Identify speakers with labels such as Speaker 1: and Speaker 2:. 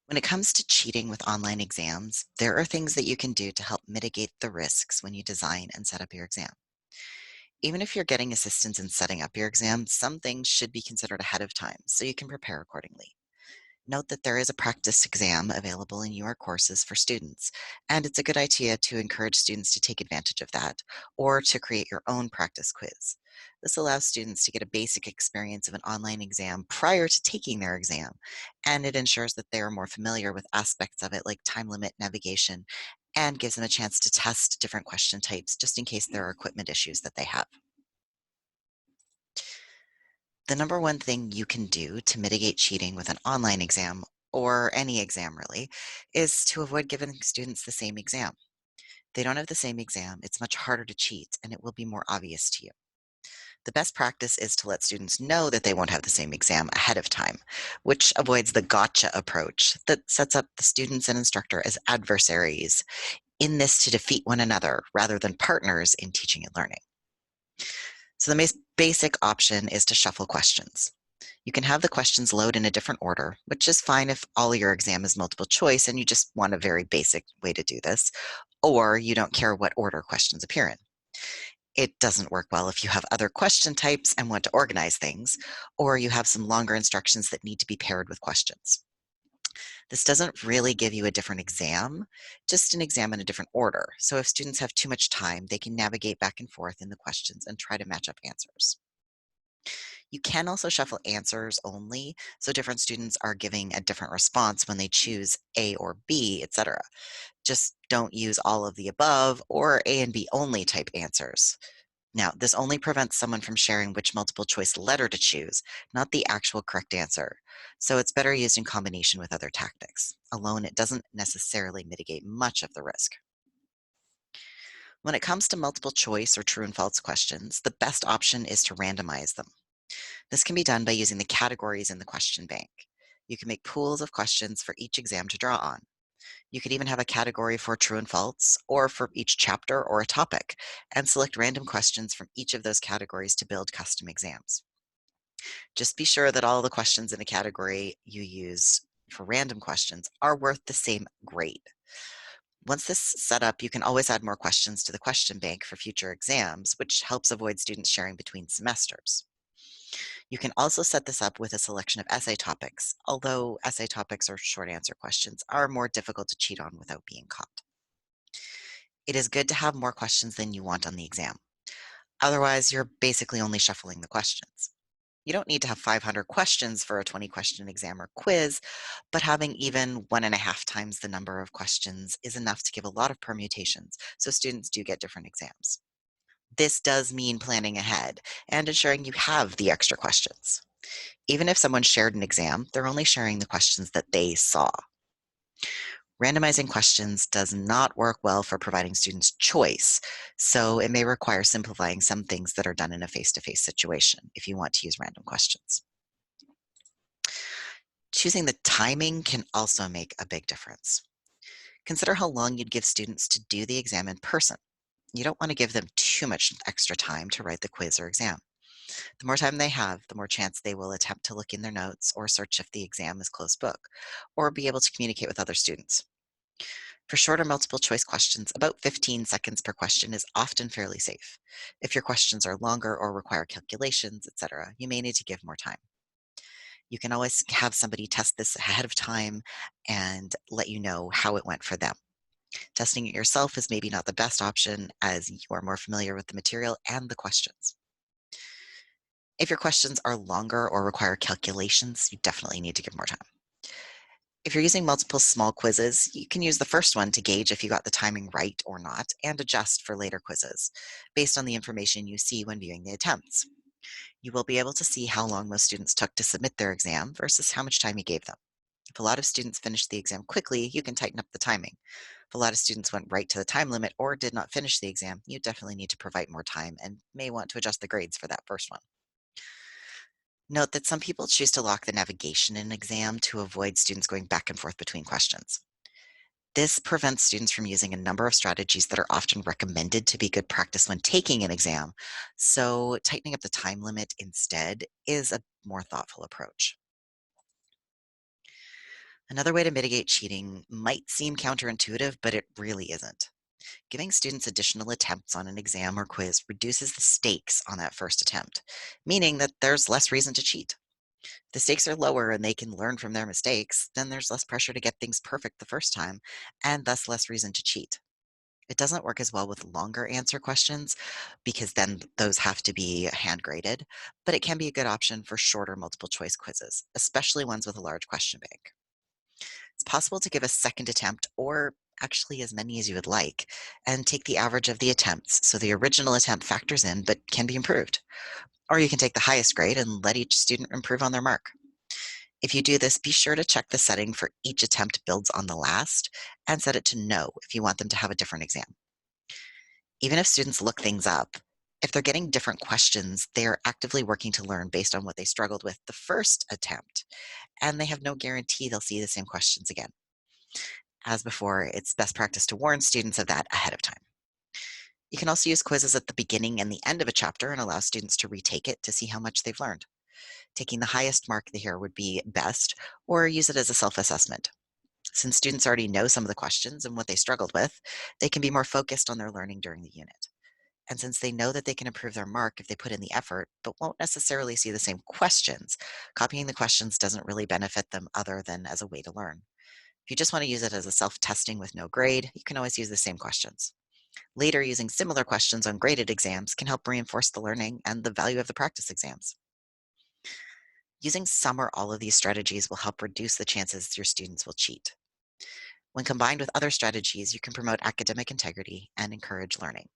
Speaker 1: When it comes to cheating with online exams, there are things that you can do to help mitigate the risks when you design and set up your exam. Even if you're getting assistance in setting up your exam, some things should be considered ahead of time so you can prepare accordingly. Note that there is a practice exam available in your courses for students, and it's a good idea to encourage students to take advantage of that or to create your own practice quiz. This allows students to get a basic experience of an online exam prior to taking their exam, and it ensures that they are more familiar with aspects of it like time limit navigation and gives them a chance to test different question types just in case there are equipment issues that they have. The number one thing you can do to mitigate cheating with an online exam, or any exam really, is to avoid giving students the same exam. They don't have the same exam, it's much harder to cheat, and it will be more obvious to you. The best practice is to let students know that they won't have the same exam ahead of time, which avoids the gotcha approach that sets up the students and instructor as adversaries in this to defeat one another rather than partners in teaching and learning. So the most basic option is to shuffle questions. You can have the questions load in a different order, which is fine if all your exam is multiple choice and you just want a very basic way to do this, or you don't care what order questions appear in. It doesn't work well if you have other question types and want to organize things, or you have some longer instructions that need to be paired with questions. This doesn't really give you a different exam, just an exam in a different order. So if students have too much time, they can navigate back and forth in the questions and try to match up answers. You can also shuffle answers only, so different students are giving a different response when they choose A or B, etc. Just don't use all of the above or A and B only type answers. Now, this only prevents someone from sharing which multiple choice letter to choose, not the actual correct answer. So it's better used in combination with other tactics. Alone, it doesn't necessarily mitigate much of the risk. When it comes to multiple choice or true and false questions, the best option is to randomize them. This can be done by using the categories in the question bank. You can make pools of questions for each exam to draw on. You could even have a category for true and false, or for each chapter or a topic, and select random questions from each of those categories to build custom exams. Just be sure that all the questions in a category you use for random questions are worth the same grade. Once this is set up, you can always add more questions to the question bank for future exams, which helps avoid students sharing between semesters. You can also set this up with a selection of essay topics, although essay topics or short answer questions are more difficult to cheat on without being caught. It is good to have more questions than you want on the exam. Otherwise, you're basically only shuffling the questions. You don't need to have 500 questions for a 20-question exam or quiz, but having even 1.5 times the number of questions is enough to give a lot of permutations, so students do get different exams. This does mean planning ahead and ensuring you have the extra questions. Even if someone shared an exam, they're only sharing the questions that they saw. Randomizing questions does not work well for providing students choice, so it may require simplifying some things that are done in a face-to-face situation if you want to use random questions. Choosing the timing can also make a big difference. Consider how long you'd give students to do the exam in person. You don't want to give them too much extra time to write the quiz or exam. The more time they have, the more chance they will attempt to look in their notes or search if the exam is closed book, or be able to communicate with other students. For shorter multiple choice questions, about 15 seconds per question is often fairly safe. If your questions are longer or require calculations, etc., you may need to give more time. You can always have somebody test this ahead of time and let you know how it went for them. Testing it yourself is maybe not the best option as you are more familiar with the material and the questions. If your questions are longer or require calculations, you definitely need to give more time. If you're using multiple small quizzes, you can use the first one to gauge if you got the timing right or not and adjust for later quizzes based on the information you see when viewing the attempts. You will be able to see how long most students took to submit their exam versus how much time you gave them. If a lot of students finished the exam quickly, you can tighten up the timing. If a lot of students went right to the time limit or did not finish the exam, you definitely need to provide more time and may want to adjust the grades for that first one. Note that some people choose to lock the navigation in an exam to avoid students going back and forth between questions. This prevents students from using a number of strategies that are often recommended to be good practice when taking an exam, so tightening up the time limit instead is a more thoughtful approach. Another way to mitigate cheating might seem counterintuitive, but it really isn't. Giving students additional attempts on an exam or quiz reduces the stakes on that first attempt, meaning that there's less reason to cheat. If the stakes are lower and they can learn from their mistakes, then there's less pressure to get things perfect the first time, and thus less reason to cheat. It doesn't work as well with longer answer questions because then those have to be hand graded, but it can be a good option for shorter multiple choice quizzes, especially ones with a large question bank. It's possible to give a second attempt or actually as many as you would like and take the average of the attempts so the original attempt factors in but can be improved. Or you can take the highest grade and let each student improve on their mark. If you do this, be sure to check the setting for each attempt builds on the last and set it to no if you want them to have a different exam. Even if students look things up, if they're getting different questions, they are actively working to learn based on what they struggled with the first attempt, and they have no guarantee they'll see the same questions again. As before, it's best practice to warn students of that ahead of time. You can also use quizzes at the beginning and the end of a chapter and allow students to retake it to see how much they've learned. Taking the highest mark here would be best, or use it as a self assessment. Since students already know some of the questions and what they struggled with, they can be more focused on their learning during the unit. And since they know that they can improve their mark if they put in the effort, but won't necessarily see the same questions, copying the questions doesn't really benefit them other than as a way to learn. If you just want to use it as a self testing with no grade, you can always use the same questions. Later, using similar questions on graded exams can help reinforce the learning and the value of the practice exams. Using some or all of these strategies will help reduce the chances your students will cheat. When combined with other strategies, you can promote academic integrity and encourage learning.